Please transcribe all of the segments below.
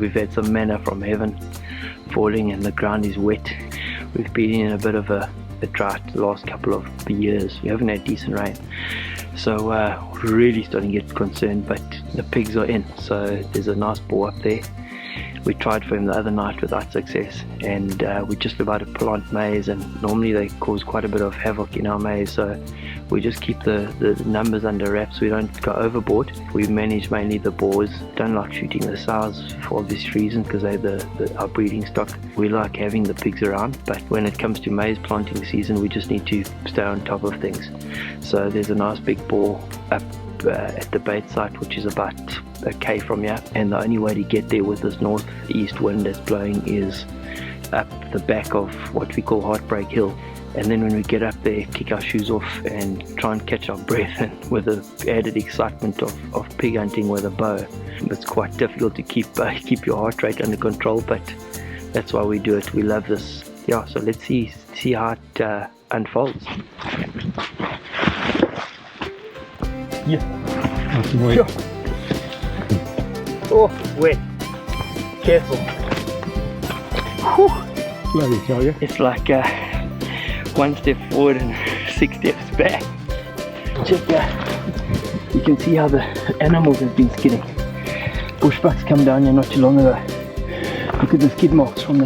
we've had some manna from heaven falling and the ground is wet. We've been in a bit of a drought the last couple of years. We haven't had decent rain, so we're really starting to get concerned, but the pigs are in. So there's a nice boar up there. We tried for him the other night without success, and we're just about to plant maize, and normally they cause quite a bit of havoc in our maize, so we just keep the numbers under wraps. We don't go overboard. We manage mainly the boars. Don't like shooting the sows for obvious reasons, because they're our breeding stock. We like having the pigs around, but when it comes to maize planting season, we just need to stay on top of things. So there's a nice big boar up at the bait site, which is about a K from here, and the only way to get there with this northeast wind that's blowing is up the back of what we call Heartbreak Hill. And then when we get up there, kick our shoes off and try and catch our breath, and with the added excitement of pig hunting with a bow, it's quite difficult to keep your heart rate under control, but that's why we do it. We love this. Yeah, so let's see how it unfolds. Yeah. Sure. Oh, wet. Careful. Whew. It's like one step forward and 6 steps back. Just you can see how the animals have been skidding. Bushbucks come down here not too long ago. Look at the skid marks from the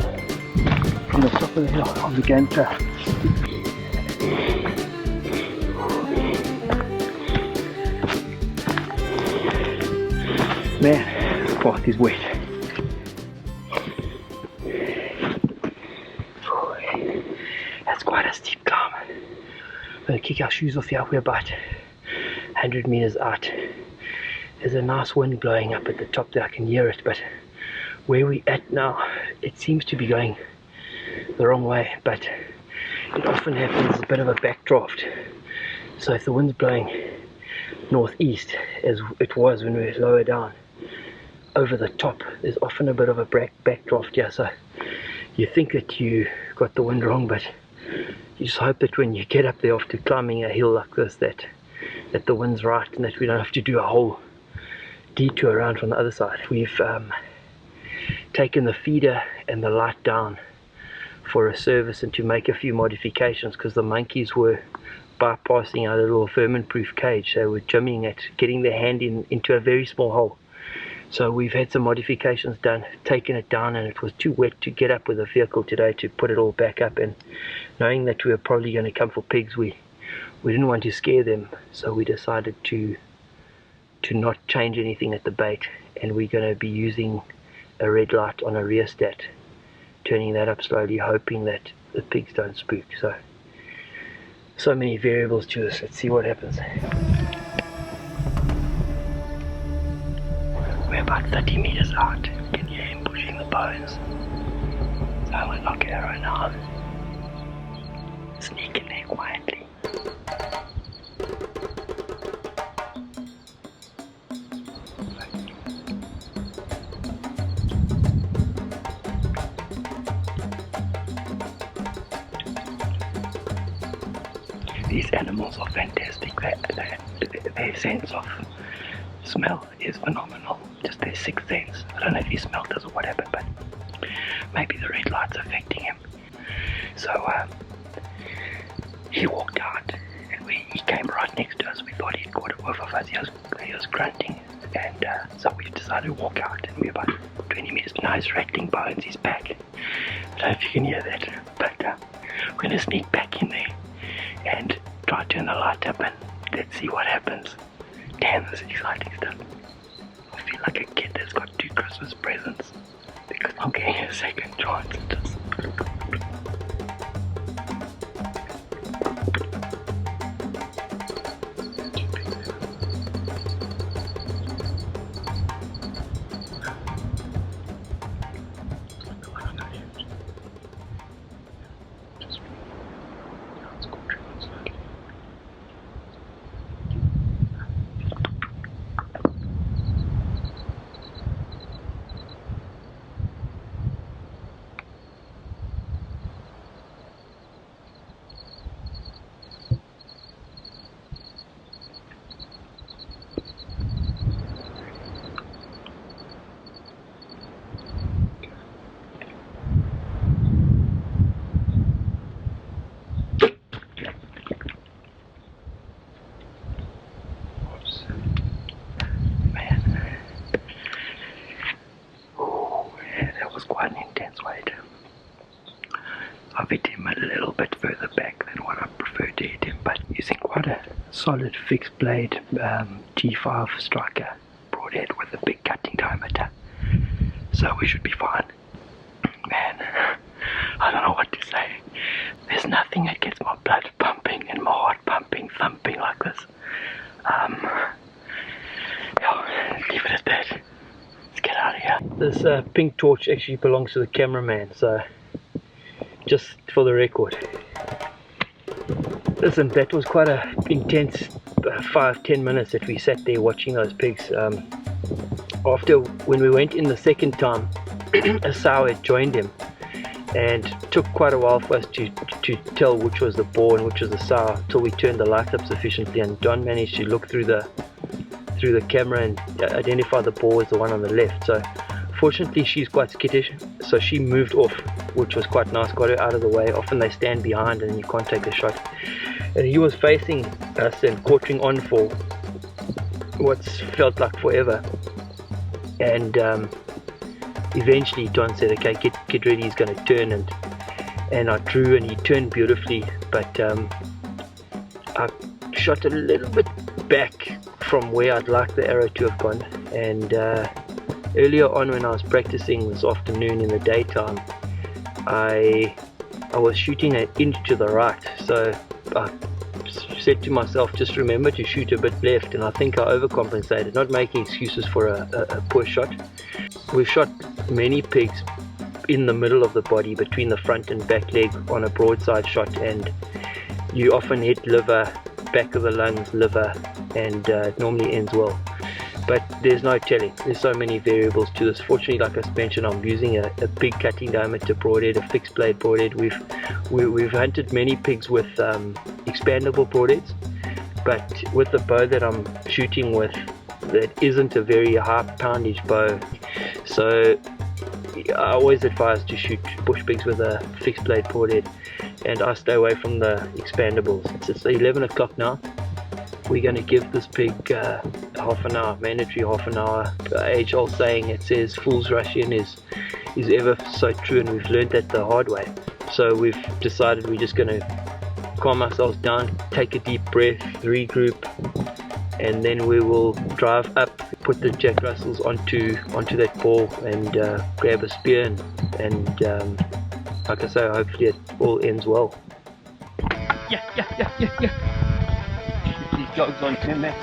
top of the hill of the game trail. Man, this path is wet. That's quite a steep climb. We're going to kick our shoes off here. We're about 100 meters out. There's a nice wind blowing up at the top there. I can hear it, but where we're at now, it seems to be going the wrong way, but it often happens a bit of a backdraft. So if the wind's blowing northeast, as it was when we were lower down, over the top, there's often a bit of a backdraft here. So you think that you got the wind wrong, but you just hope that when you get up there after climbing a hill like this, that the wind's right and that we don't have to do a whole detour around from the other side. We've taken the feeder and the light down for a service and to make a few modifications, because the monkeys were bypassing our little vermin-proof cage. They were jamming it, getting their hand into a very small hole. So we've had some modifications done, taken it down, and it was too wet to get up with a vehicle today to put it all back up. And knowing that we were probably going to come for pigs, we didn't want to scare them, so we decided to not change anything at the bait, and we're going to be using a red light on a rheostat, turning that up slowly, hoping that the pigs don't spook. So many variables to this. Let's see what happens. We're about 30 meters out. You can hear him pushing the bones. So I'm gonna knock it out right now. Sneak in there quietly. These animals are fantastic. Their sense of smell is phenomenal. Just their sixth sense. I don't know if he smelled us or what happened, but maybe the red light's affecting him. So he walked out, and he came right next to us. We thought he'd caught a whiff of us. He was grunting, and so we decided to walk out, and we're about 20 meters. Now he's rattling bones. He's back. I don't know if you can hear that, but we're going to sneak back in there and try to turn the light up, and let's see what happens. Damn, this is exciting stuff. I feel like a kid that's got 2 Christmas presents because I'm getting a second chance at this. I've hit him a little bit further back than what I prefer to hit him, but using quite a solid fixed blade G5 striker broadhead with a big cutting diameter, so we should be fine. Man, I don't know what to say. There's nothing that gets my blood pumping and my heart pumping, thumping like this. Yeah, leave it at that. Let's get out of here. This pink torch actually belongs to the cameraman, so just for the record. Listen, that was quite a intense 5-10 minutes that we sat there watching those pigs. After, when we went in the second time, a sow had joined him, and it took quite a while for us to tell which was the boar and which was the sow, until we turned the light up sufficiently, and John managed to look through the camera and identify the boar as the one on the left. So fortunately she's quite skittish, so she moved off, which was quite nice, got her out of the way. Often they stand behind and you can't take a shot, and he was facing us and quartering on for what's felt like forever, and eventually John said, okay, get ready, he's going to turn, and I drew and he turned beautifully, but I shot a little bit back from where I'd like the arrow to have gone, and earlier on when I was practicing this afternoon in the daytime, I was shooting an inch to the right, so I said to myself, just remember to shoot a bit left, and I think I overcompensated, not making excuses for a poor shot. We've shot many pigs in the middle of the body, between the front and back leg on a broadside shot, and you often hit liver, back of the lungs, liver, and it normally ends well. But there's no telling, there's so many variables to this. Fortunately, like I mentioned, I'm using a big cutting diameter broadhead, a fixed blade broadhead. We've hunted many pigs with expandable broadheads, but with the bow that I'm shooting with, that isn't a very high poundage bow, so I always advise to shoot bush pigs with a fixed blade broadhead, and I stay away from the expandables. It's 11 o'clock now. We're going to give this pig half an hour, mandatory half an hour. Age-old saying, it says fool's rush in is ever so true, and we've learned that the hard way. So we've decided we're just going to calm ourselves down, take a deep breath, regroup, and then we will drive up, put the Jack Russells onto that ball, and grab a spear, and like I say, hopefully it all ends well. Yeah. These dogs on turn back.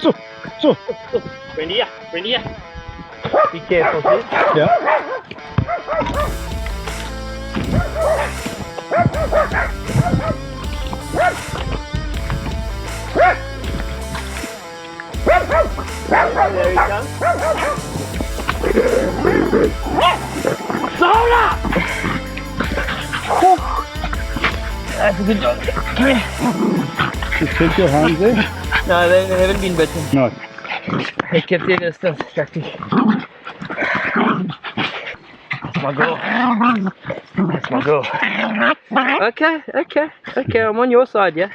So. Brendy, be careful, please. Yeah. There he comes. Sola! That's a good dog. Come here. Just take your hands there. No, they haven't been bitten. No. They kept their distance, Jackie. That's my girl. That's my girl. Okay, I'm on your side, yeah?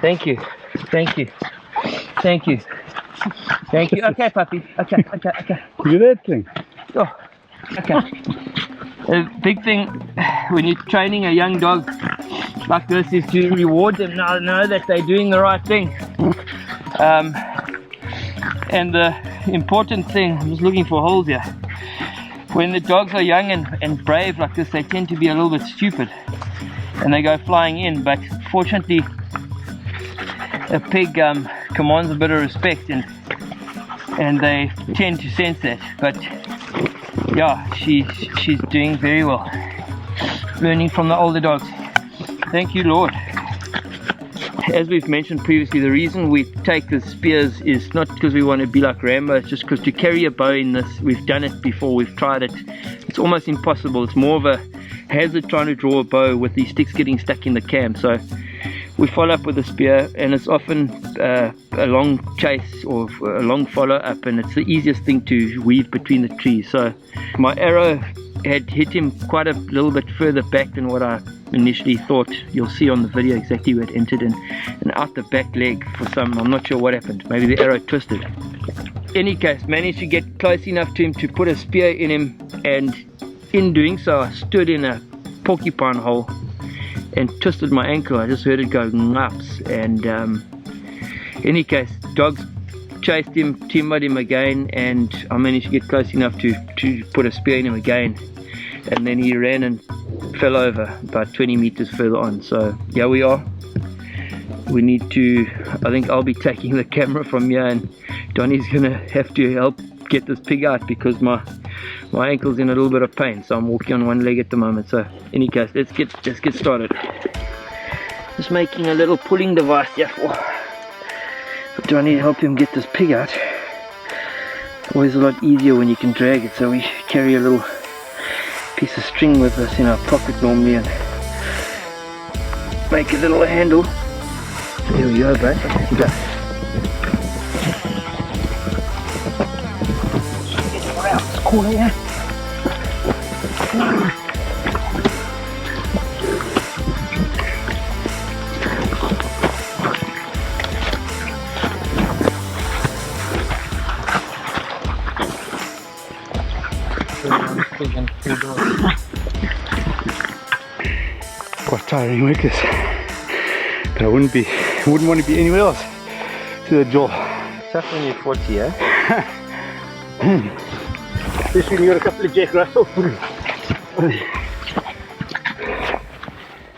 Thank you. Okay, puppy. Okay. Look at that thing. Oh, okay. A big thing when you're training a young dog like this is to reward them now, know that they're doing the right thing. And the important thing, I'm just looking for holes here. When the dogs are young and brave like this, they tend to be a little bit stupid and they go flying in, but fortunately a pig commands a bit of respect, and they tend to sense that. But yeah, she's doing very well, learning from the older dogs. Thank you, Lord. As we've mentioned previously, the reason we take the spears is not because we want to be like Rambo, it's just because to carry a bow in this, we've done it before, we've tried it, it's almost impossible. It's more of a hazard trying to draw a bow with these sticks getting stuck in the cam. So we follow up with a spear, and it's often a long chase or a long follow up, and it's the easiest thing to weave between the trees. So my arrow had hit him quite a little bit further back than what I initially thought. You'll see on the video exactly where it entered in, and out the back leg for some, I'm not sure what happened, maybe the arrow twisted. In any case, managed to get close enough to him to put a spear in him, and in doing so, I stood in a porcupine hole and twisted my ankle. I just heard it go nuts, and in any case, dogs chased him, timbered him again, and I managed to get close enough to put a spear in him again, and then he ran and fell over about 20 meters further on. So here we are. We need to, I think I'll be taking the camera from here, and Donnie's gonna have to help get this pig out because my ankle's in a little bit of pain, so I'm walking on one leg at the moment. So in any case, let's get started. Just making a little pulling device here for Johnny to help him get this pig out. Always a lot easier when you can drag it, so we carry a little piece of string with us in our pocket normally and make a little handle. There we go, bud. Go. Get around this corner here. Quite tiring work this, but I wouldn't want to be anywhere else to the jaw. Tough when you're 40, eh? Especially when you got a couple of Jack Russell.